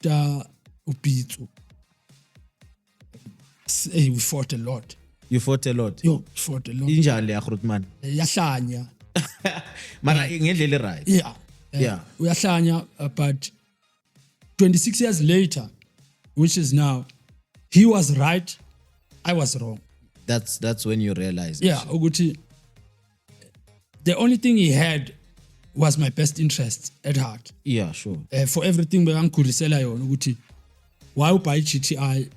uBitsu. Hey, we fought a lot. You fought a lot. Yo, fought a lot. Injani ya Grootman? Yahlanya. Mara ngendlela right. Yeah. Uyahlanya, but 26 years later, which is now, he was right, I was wrong. That's when you realize. Yeah, ukuthi the only thing he had was my best interest at heart. Yeah, sure. For everything bekangikhulisela yona ukuthi why ubuy GTI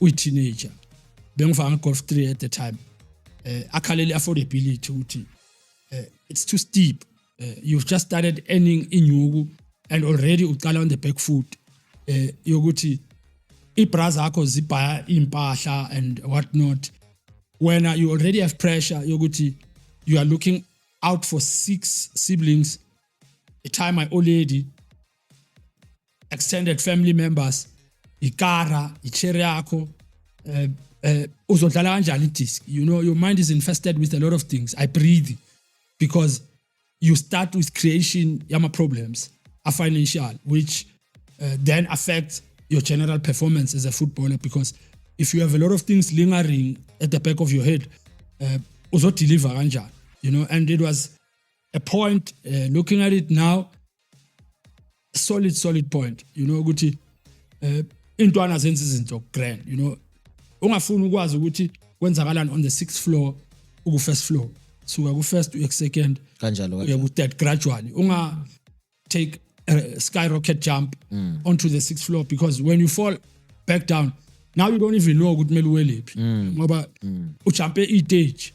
uyi-teenager. Bengifaka Golf 3 at the time. Akhalele affordability ukuthi it's too steep. You've just started earning inyuku and already uqala on the back foot. Yokuthi ibras akho zibhaya impahla and what not. When you already have pressure, yokuthi you are looking out for 6 siblings, a time my old lady, extended family members, ikara, icheri yakho, uzodlala kanjani idisc. You know, your mind is infested with a lot of things. I breathe because you start with creation yama problems are financial, which then affect your general performance as a footballer, because if you have a lot of things lingering at the back of your head, uzodeliver kanjani, you know. And it was a point, looking at it now, solid point, you know, ukuthi intwana zenza izinto grand, you know. Ungafuni ukwazi ukuthi kwenzakalani on the 6th floor uku first floor, suka ku first uye ku second kanjalo uye ku third gradually. Unga take a skyrocket jump onto the 6th floor, because when you fall back down, now you don't even know ukuthi kumele uwelephi ngoba ujumpe i-stage